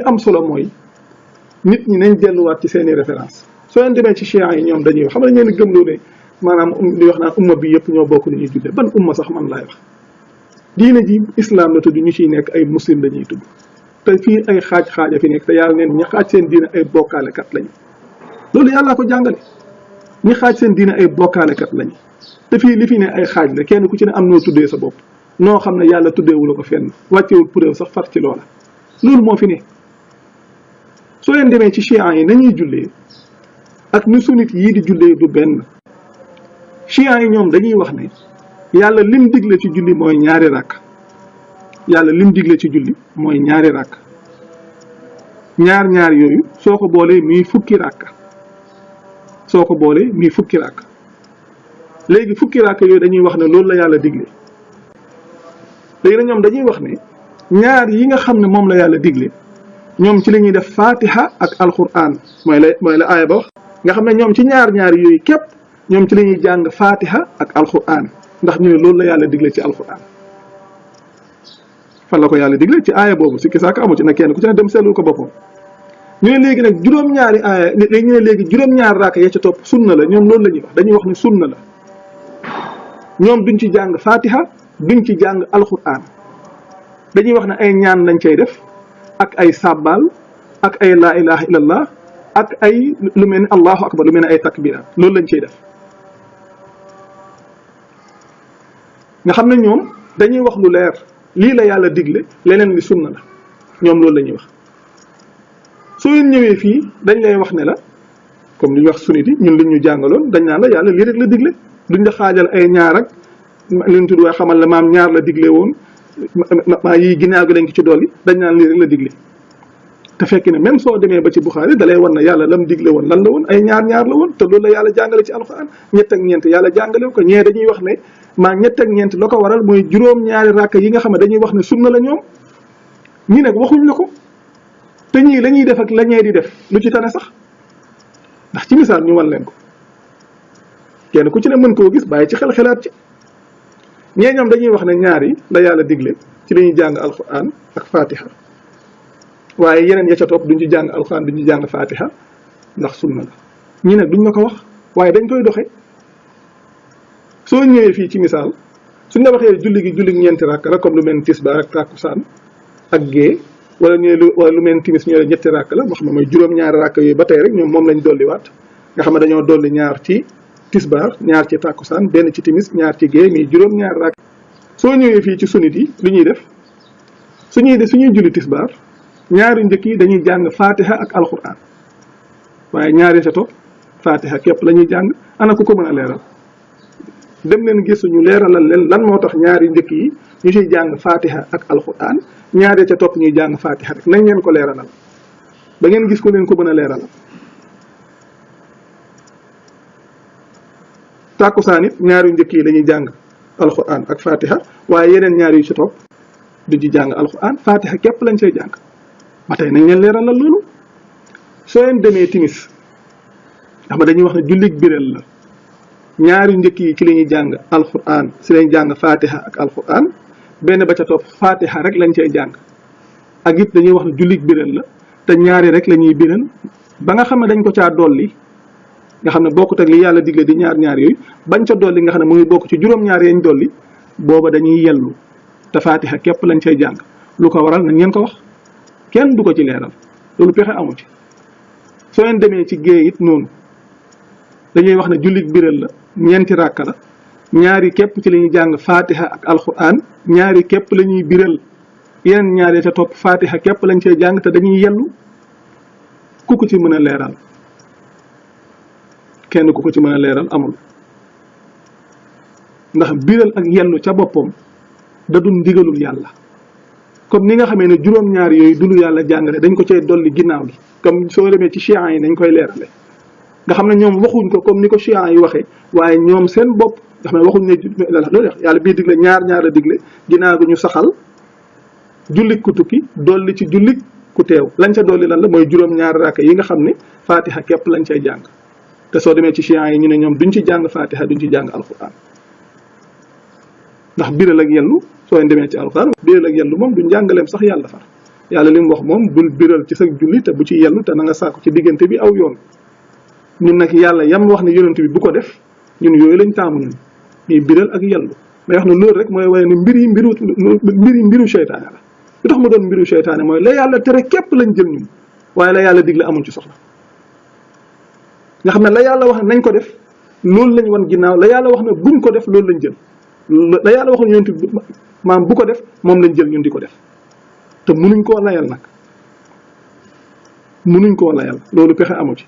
am solo mooy nit ñi nañ delluwaat ci seeni référence soo leen demee ci chiites yi ñoom dañuy wax xam nga ngeen gëmloo ne maanaam di wax naan umma bi yëpp ñoo bokk ni ñuy jullee ban umma sax man laay wax diine ji islam la tudd ñu ciy nekk ay muslim dañuy tudd te fii ay xaaj-xaaja fi nekk te yàlla neen ñi xaaj seen diine ay bokkaalekat lañu loolu yàllaa ko jàngale ñi xaaj seen diine ay bokkaalekat lañu te fii li fi ne ay xaaj la kenn ku ci ne am noo tuddee sa bopp noo xam ne yàlla tuddeewula ko fenn wàccewul preuve sax far ci loola loolu moo fi ne soo leen demee ci chiites yi nañuy jullee ak ni sunnit yii di jullee du benn chiites yi ñoom dañuy wax ne yàlla lim digle ci julli mooy ñaari rakk yàlla lim digle ci julli mooy ñaari rakk ñaar yooyu soo ko boolee muy fukki rakk soo ko boolee muy fukki rakk léegi fukki rakk yooyu dañuy wax ne loolu la yàlla digle léegi nag ñoom dañuy wax ne ñaar yi nga xam ne moom la yàlla digle ñoom ci la ñuy def fatiha ak alquran mooy la aaya ba wax nga xam ne ñoom ci ñaar yooyu képp ñoom ci la ñuy jàng fatiha ak alquran ndax ñu ne loolu la yàlla digle ci alquran fan la ko yàlla digle ci aaya boobu si kisaaka amu ci nag kenn ku ci ne dem seetlu ko boppam ñu ne léegi nag juróom-ñaari aaya léegi ñu ne léegi juróom-ñaar raaka ya ca topp sunna la ñoom loolu la ñuy wax dañuy wax ne sunna la ñoom duñ ci jàng fatiha duñ ci jàng alquran dañuy wax ne ay ñaan lañ cay def ak ay sabbal ak ay laa ilaha illallah ak ay lu mel ni allahu akbar lu mel ni ay takbiraat loolu lañ cay def nga xam ne ñoom dañuy wax lu leer lii la yàlla digle leneen li sunna la ñoom loolu la ñuy wax soo leen ñëwee fii dañ lay wax ne la comme li ñu wax sunnit yi ñun li ñu jàngaloon dañ naan la yàlla lii rek la digle duñ la xaajal ay ñaar ak li ñu tudd waaye xamal la maam ñaar la digle woon maa yi ginnaaw gi lañ ko ci dolli dañ naan lii rek la digle te fekk ne même soo demee ba ci Buxaari dalay wan na yàlla lam digle woon lan la woon ay ñaar la woon te loolu la yàlla jàngale ci alxuraan ñett ak ñeent yàlla jàngale ko ñee dañuy wax ne maa ñett ak ñeent la ko waral mooy juróom-ñaari rakk yi nga xam ne dañuy wax ne sunna la ñoom ñi nag waxuñ la ko te ñii la ñuy def ak la ñee di def lu ci tane sax ndax ci misaal ñu wan leen ko kenn ku ci ne mën koo gis bàyyi ci xel-xelaat ci ñee ñoom dañuy wax ne ñaar yi la yàlla digle ci la ñuy jàng alxuraan ak fatiha waaye yeneen ya ca topp duñ ci jàng alxuraan duñ ci jàng fatiha ndax sunna la ñi nag duñ la ko wax waaye dañ koy doxe soo ñëwee fii ci misaal suñ la waxee julli gi julli ñeenti rakk la comme lu mel ni tisbaar ak takkusaan ak gée wala lu mel ni timis ñu ne ñetti rakk la moo xam ne mooy juróom-ñaari rakk yooyu ba tey rek ñoom moom lañ dolliwaat nga xam ne dañoo dolli ñaar ci tisbaar ñaar ci takkusaan benn ci timis ñaar ci gée mais juróom-ñaari rakk soo ñëwee fii ci sunnit yi lu ñuy def suñuy julli tisbaar ñaari njëkk yi dañuy jàng fatiha ak alquran waaye ñaari sa topp fatiha képp la ñuy jàng ana ku ko mën a leeral dem leen gis ñu leeralal leen lan moo tax ñaari njëkk yi ñu ciy jàng fatiha ak alquran ñaari ca topp ñuy jàng fatiha rek nañ leen ko leeralal ba ngeen gis ko leen ko mën a leeralal tàkkusaan it ñaari njëkk yi dañuy jàng alquran ak fatiha waaye yeneen ñaari yu ci topp du ci jàng alquran fatiha képp lañ cay jàng ba tey nañ leen leeralal loolu soo leen demee timis xam nga dañuy wax ne jullit biral la ñaari njëkk yi ci la ñuy jàng alquran si lañ jàng fatiha ak alquran benn ba ca topp fatiha rek lañ cay jàng ak it dañuy wax ne jullit biral la te ñaari rek la ñuy biral ba nga xam ne dañ ko caa dolli nga xam ne bokkut ak li yàlla digle di ñaar yooyu bañ ca dolli nga xam ne mu ngi bokk ci juróom-ñaar yañ dolli booba dañuy yellu te fatiha képp lañ cay jàng lu ko waral nañ ngeen ko wax kenn du ko ci leeral loolu pexe amu ci soo leen demee ci géey it noonu dañuy wax ne jullit biral la ñeenti ràkka la ñaari képp ci la ñuy jàng fatiha ak alquran ñaari képp la ñuy biral yeneen ñaari ca topp fatiha képp lañ cay jàng te dañuy yellu ku ko ci mën a leeral kenn ku ko ci mën a leeral amul ndax biral ak yellu ca boppam da dul ndigalul yàlla comme ni nga xamee ne juróom-ñaar yooyu dulu yàlla jàngale dañ ko cay dolli ginnaaw gi comme soo demee ci chiites yi nañ koy leerale nga xam ne ñoom waxuñ ko comme ni ko chiites yi waxee waaye ñoom seen bopp nga xam ne waxuñ ne loolu wax yàlla bii digle ñaar la digle ginnaaw gi ñu saxal jullit ku tukki dolli ci jullit ku teew lañ ca dolli lan la mooy juróom-ñaar raaka yi nga xam ne fatiha képp lañ cay jàng te soo demee ci chiites yi ñu ne ñoom duñ ci jàng fatiha duñ ci jàng alquran ndax biral ak yellu soo demee ci alquran biral ak yellu moom du njàngaleem sax yàlla far yàlla li mu wax moom bul biral ci sa julli te bu ci yellu te na nga sàkku ci diggante bi aw yoon ñun nag yàlla yam wax ne yonent bi bu ko def ñun yooyu lañ taamu ñun ñuy biral ak yellu mais wax ne loolu rek mooy waaye ne mbiru seytaane la lu tax mu doon mbiru seytaane mooy la yàlla tere képp lañ jël ñun waaye la yàlla digle amuñ ci soxla nga xam ne la yàlla wax ne nañ ko def loolu lañ wan ginnaaw la yàlla wax ne buñ ko def loolu lañ jël la yàlla wax ne yonent bi maam bu ko def moom lañ jël ñun di ko def te munuñ koo layal nag munuñ koo layal loolu pexe amu ci